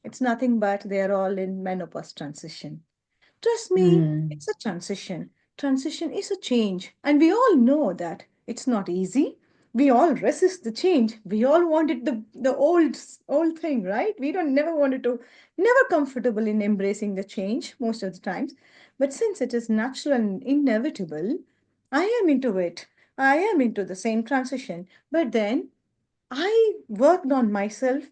It's nothing but they're all in menopause transition. Trust me, Mm, it's a transition. Transition is a change, and we all know that it's not easy. We all resist the change. We all wanted the old thing, right? We don't never wanted to, never comfortable in embracing the change most of the times. But since it is natural and inevitable, I am into it. I am into the same transition. But then I worked on myself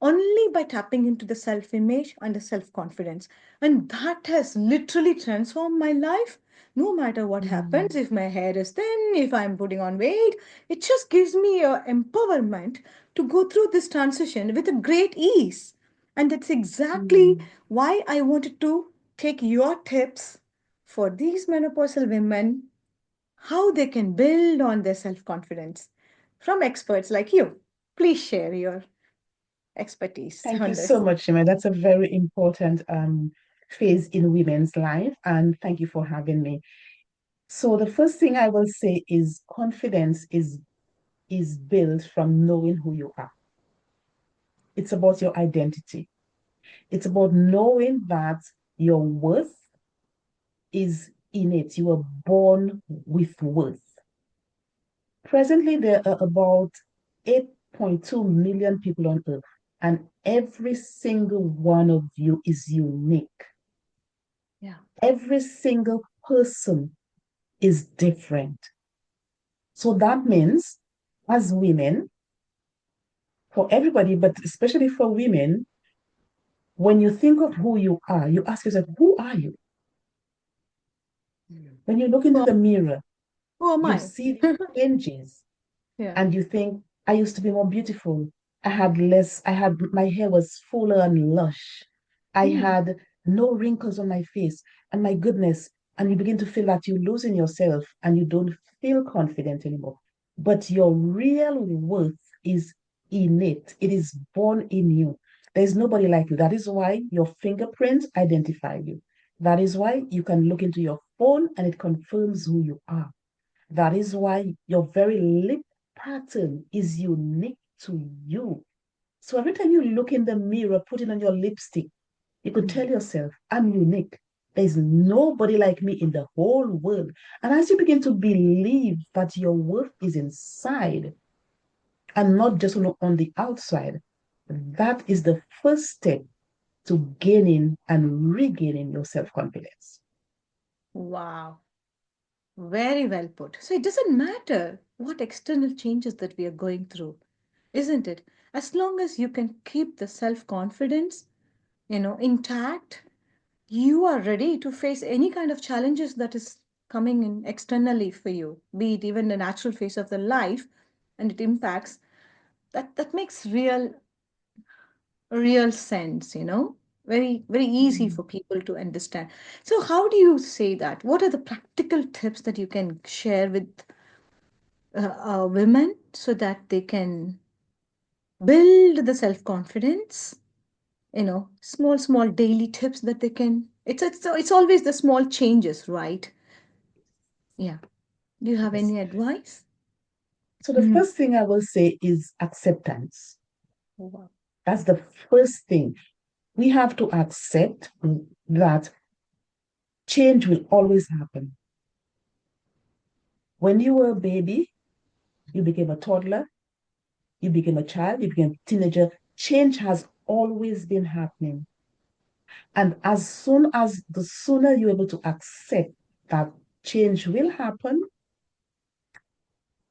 only by tapping into the self image and the self confidence. And that has literally transformed my life. No matter what happens, mm, if my hair is thin, if I'm putting on weight, it just gives me a empowerment to go through this transition with a great ease. And that's exactly mm, why I wanted to take your tips for these menopausal women, how they can build on their self confidence from experts like you. Please share your expertise Thank you on so this. much, Shima. That's a very important phase in women's life, and thank you for having me. So the first thing I will say is confidence is built from knowing who you are. It's about your identity. It's about knowing that your worth is innate. You were born with worth. Presently, there are about 8.2 million people on Earth, and every single one of you is unique. Yeah. Every single person is different. So that means, as women, for everybody, but especially for women, when you think of who you are, you ask yourself, who are you? When you look into Who the mirror, who am you I? see the changes Yeah. and you think, I used to be more beautiful. My hair was fuller and lush. I Hmm. had no wrinkles on my face. And my goodness, and you begin to feel that you're losing yourself and you don't feel confident anymore. But your real worth is innate, it is born in you. There's nobody like you. That is why your fingerprints identify you. That is why you can look into your phone and it confirms who you are. That is why your very lip pattern is unique to you. So every time you look in the mirror, putting on your lipstick, you could Hmm. tell yourself, I'm unique. There's nobody like me in the whole world. And as you begin to believe that your worth is inside and not just on the outside, that is the first step to gaining and regaining your self confidence. Wow. Very well put. So it doesn't matter what external changes that we are going through, isn't it? As long as you can keep the self-confidence, intact, you are ready to face any kind of challenges that is coming in externally for you, be it even the natural phase of the life, and it impacts that makes real sense, very easy Mm. for people to understand. So how do you say that? What are the practical tips that you can share with women so that they can build the self confidence, small daily tips that they can, it's always the small changes, right? Yeah. Do you have Yes. any advice? So the Mhm. first thing I will say is acceptance. Oh, wow. That's the first thing. We have to accept that change will always happen. When you were a baby, you became a toddler, you became a child, you became a teenager. Change has always been happening. And the sooner you're able to accept that change will happen,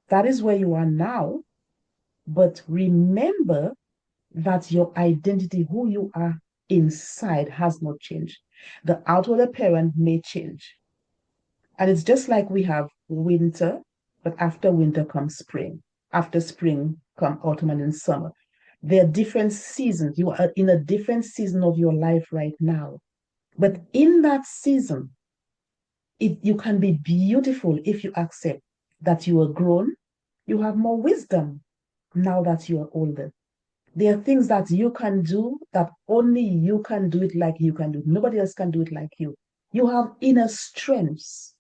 that is where you are now. But remember that your identity, who you are inside, has not changed. The outward appearance may change. And it's just like we have winter, but after winter comes spring. After spring come autumn and then summer. There are different seasons. You are in a different season of your life right now. But Yeah. in that season, you can be beautiful if you accept that you are grown, you have more wisdom now that you are older. There are things that you can do that only you can do it like you can do it. Nobody else can do it like you. You have inner strengths.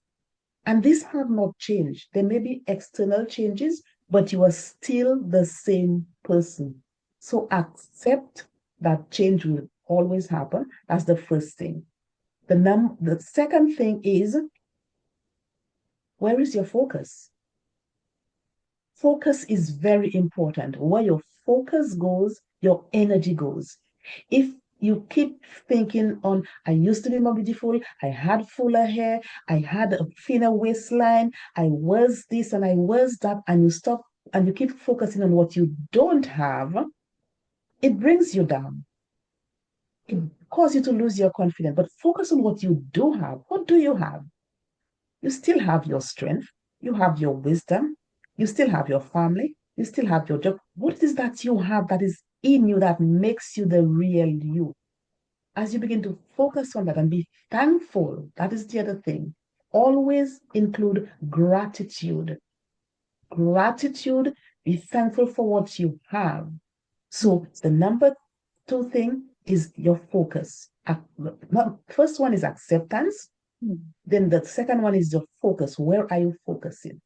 And these have not changed. There may be external changes, but you are still the same person. So accept that change will always happen. That's the first thing. The second thing is, where is your focus? Focus is very important. Where your focus goes, your energy goes. If you keep thinking on, I used to be more beautiful, I had fuller hair, I had a thinner waistline, I was this and I was that, and you stop and you keep focusing on what you don't have, it brings you down. It causes you to lose your confidence. But focus on what you do have. What do you have? You still have your strength, you have your wisdom, you still have your family, you still have your job. What is that you have that is in you that makes you the real you? As you begin to focus on that and be thankful, that is the other thing. Always include gratitude. Gratitude, be thankful for what you have. So the number two thing is your focus. First one is acceptance. Mm. Then the second one is your focus. Where are you focusing?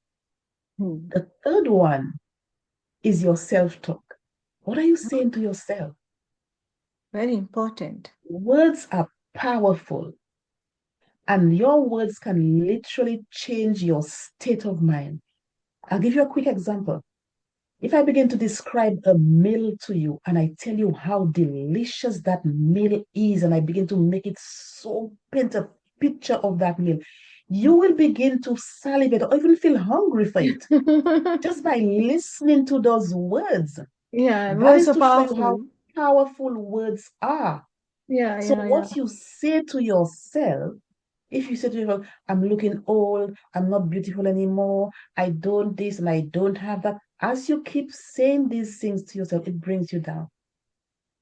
Mm. The third one is your self talk. What are you saying to yourself? Very important. Words are powerful, and your words can literally change your state of mind. I'll give you a quick example. If I begin to describe a meal to you and I tell you how delicious that meal is, and I begin to make it so paint a picture of that meal, you will begin to salivate or even feel hungry for it just by listening to those words. Yeah, That words is are to show you how powerful. powerful words are. Yeah, So, yeah, yeah. what you say to yourself, if you say to yourself, I'm looking old, I'm not beautiful anymore, I don't this and I don't have that, as you keep saying these things to yourself, it brings you down.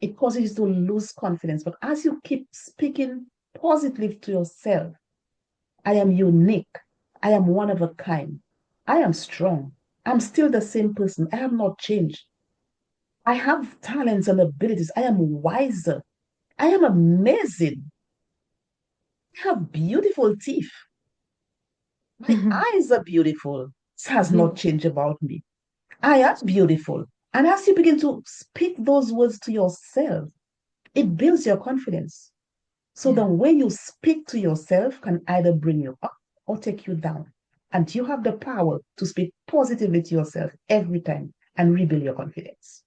It causes you to lose confidence. But as you keep speaking positively to yourself, I am unique, I am one of a kind, I am strong, I'm still the same person, I have not changed. I have talents and abilities, I am wiser, I am amazing, I have beautiful teeth. My eyes are beautiful. This has not changed about me. I am beautiful. And as you begin to speak those words to yourself, it builds your confidence. So the Yeah. way you speak to yourself can either bring you up or take you down. And you have the power to speak positively to yourself every time and rebuild your confidence.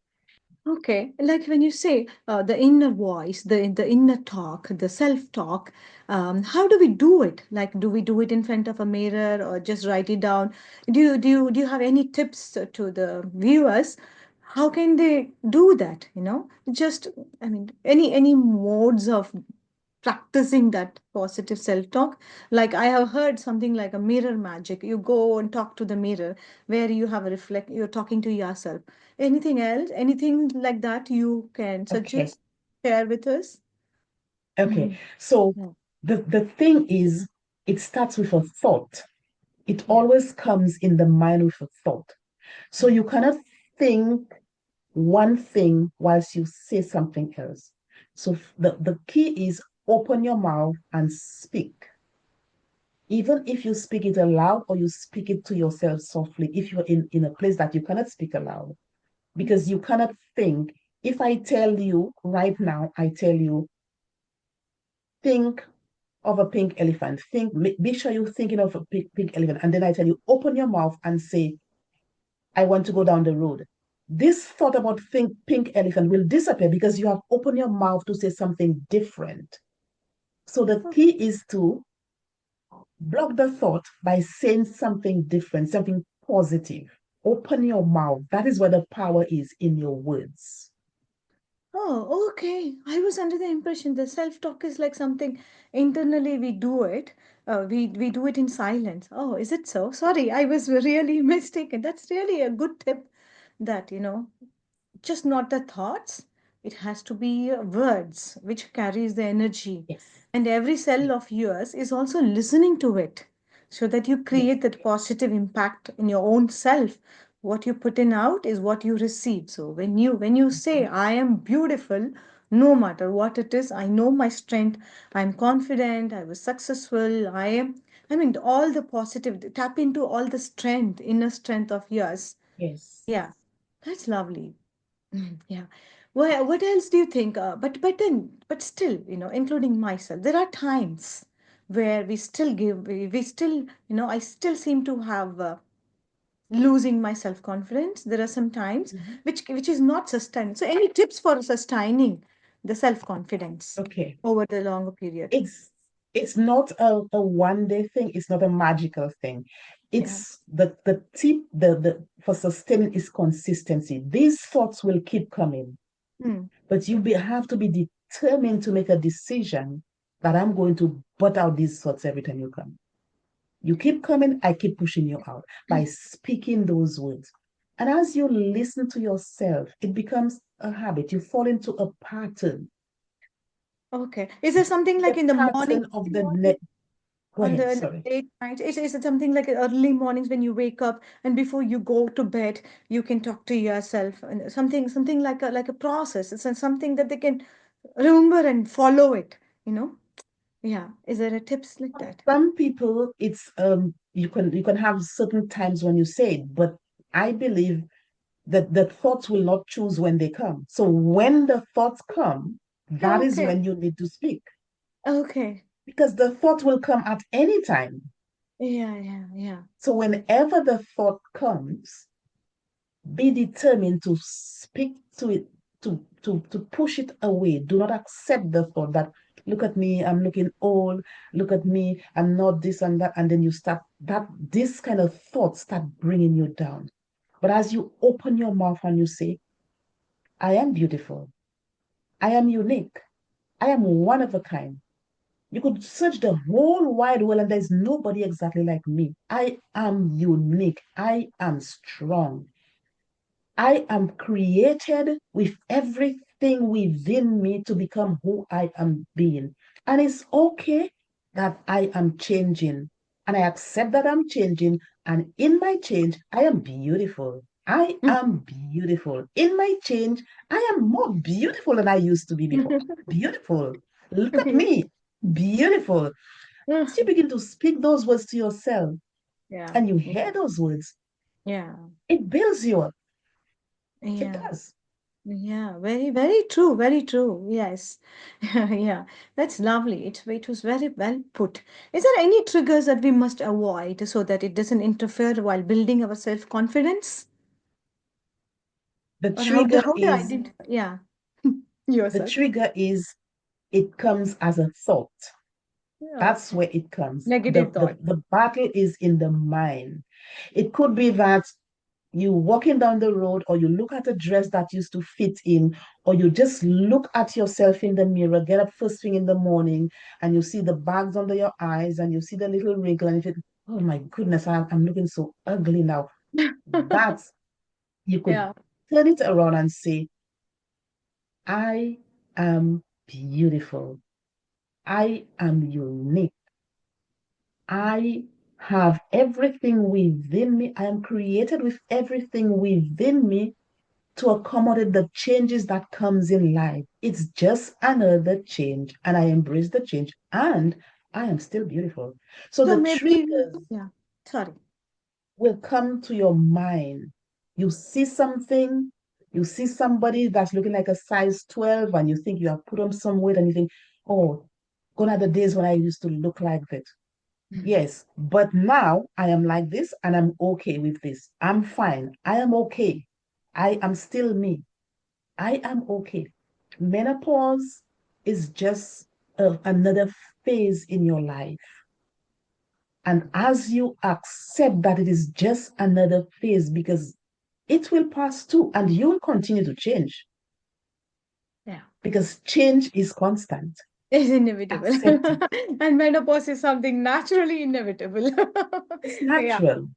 Okay, like when you say the inner voice, the inner talk, the self-talk, how do we do it? Like, do we do it in front of a mirror or just write it down? Do you have any tips to the viewers? How can they do that? Just I mean, any modes of practicing that positive self-talk. Like I have heard something like a mirror magic. You go and talk to the mirror where you have a reflect, you're talking to yourself. Anything else? Anything like that you can Okay. suggest, share with us? Okay. Mhm. So Yeah. the thing is, it starts with a thought. It Yeah. always comes in the mind with a thought. So you cannot think one thing whilst you say something else. So the key is open your mouth and speak. Even if you speak it aloud or you speak it to yourself softly, if you're in a place that you cannot speak aloud, because you cannot think. If I tell you right now, I tell you, think of a pink elephant. Be sure you're thinking of a pink elephant. And then I tell you, open your mouth and say, I want to go down the road. This thought about pink elephant will disappear because you have opened your mouth to say something different. So the key is to block the thought by saying something different, something positive. Open your mouth. That is where the power is in your words. Oh, okay. I was under the impression the self-talk is like something internally we do it. We do it in silence. Oh, is it so? Sorry, I was really mistaken. That's really a good tip that, just not the thoughts. It has to be words which carries the energy. Yes. And every cell Yes. of yours is also listening to it so that you Yes. create that positive impact in your own self. What you put in out is what you receive. So when you say Mhm. I am beautiful, no matter what it is, I know my strength, I'm confident, I was successful, I mean all the positive, tap into all the inner strength of yours. Yes. Yeah, that's lovely. Yeah. Well, what else do you think? But still, including myself, there are times where we still, I still seem to have losing my self confidence. There are some times Mhm. which is not sustained. So, any tips for sustaining the self confidence Okay. over the longer period? It's it's not a one day thing, it's not a magical thing. Yeah. It's the tip the for sustaining is consistency. These thoughts will keep coming, Hmm. but have to be determined to make a decision that I'm going to butt out these thoughts every time you come. You keep coming, I keep pushing you out by speaking those words. And as you listen to yourself, it becomes a habit. You fall into a pattern, Okay. Is there something like the in the morning? pattern of the net. Go On ahead, the sorry. late night, is it something like early mornings when you wake up and before you go to bed, you can talk to yourself and something like a process. It's something that they can remember and follow it, you know? Yeah. Is there a tips like that? Some people, it's you can have certain times when you say it, but I believe that the thoughts will not choose when they come. So when the thoughts come, that is Okay. when you need to speak Okay. because the thought will come at any time. Yeah, yeah, yeah. So whenever the thought comes, be determined to speak to it, to push it away. Do not accept the thought that, look at me, I'm looking old, look at me, I'm not this and that. And then you start that, this kind of thoughts start bringing you down. But as you open your mouth and you say, I am beautiful, I am unique, I am one of a kind. You could search the whole wide world and there's nobody exactly like me. I am unique. I am strong. I am created with everything within me to become who I am being. And it's okay that I am changing. And I accept that I'm changing. And in my change, I am beautiful. I am beautiful. In my change, I am more beautiful than I used to be before. Beautiful. Look at Yeah. me. Beautiful. As you begin to speak those words to yourself Yeah. and you hear those words, Yeah. it builds you up. It Yeah. does. Yeah, very, very true, very true. Yes. Yeah, that's lovely. It was very well put. Is there any triggers that we must avoid so that it doesn't interfere while building our self-confidence? The Or trigger how to is identify? Yeah, the yourself. trigger is it comes as a thought. That's Okay. where it comes. Negative thought. The battle is in the mind. It could be that you walking down the road or you look at a dress that used to fit in or you just look at yourself in the mirror, get up first thing in the morning and you see the bags under your eyes and you see the little wrinkle and you think, oh my goodness, I'm looking so ugly now. That's, you could Yeah. turn it around and say, I am beautiful. I am unique. I have everything within me. I am created with everything within me to accommodate the changes that comes in life. It's just another change and I embrace the change and I am still beautiful. So So the maybe, triggers yeah. Sorry. will come to your mind. You see something, you see somebody that's looking like a size 12 and you think you have put on some weight and you think, oh, gone are the days when I used to look like that. Yes, but now I am like this and I'm okay with this. I'm fine. I am okay. I am still me. I am okay. Menopause is just another phase in your life. And as you accept that it is just another phase because it will pass too and you will continue to change Yeah. because change is constant. Is inevitable. Accept it. And menopause is something naturally inevitable. It's Yeah. natural.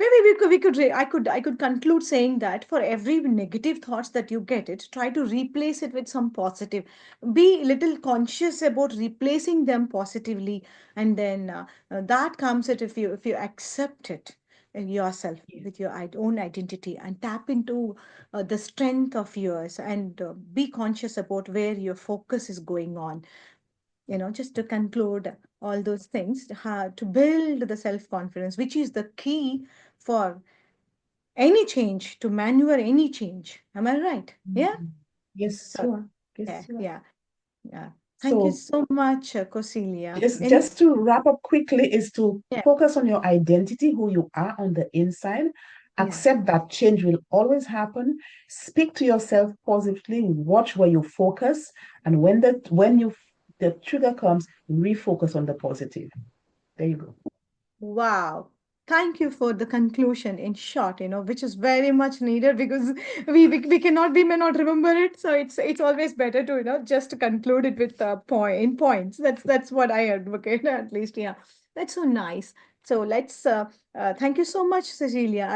Maybe I could conclude saying that for every negative thoughts that you get it, try to replace it with some positive. Be little conscious about replacing them positively, and then that comes it if you accept it yourself Yes. with your own identity and tap into the strength of yours and be conscious about where your focus is going on. Just to conclude all those things, how to build the self confidence, which is the key for any change, to maneuver any change. Am I right? Yeah? Yes, So, you are. yeah, Yes, you are. yeah, yeah. Thank you So so much, Coecilia. just to wrap up quickly is to Yeah, focus on your identity, who you are on the inside. yeah. Accept that change will always happen. Speak to yourself positively. Watch where you focus, and when the trigger comes, refocus on the positive. There you go. Wow. Thank you for the conclusion in short, which is very much needed because we may not remember it. So it's always better to, just to conclude it with in points. That's what I advocate at least. Yeah. That's so nice. So let's thank you so much, Cecilia.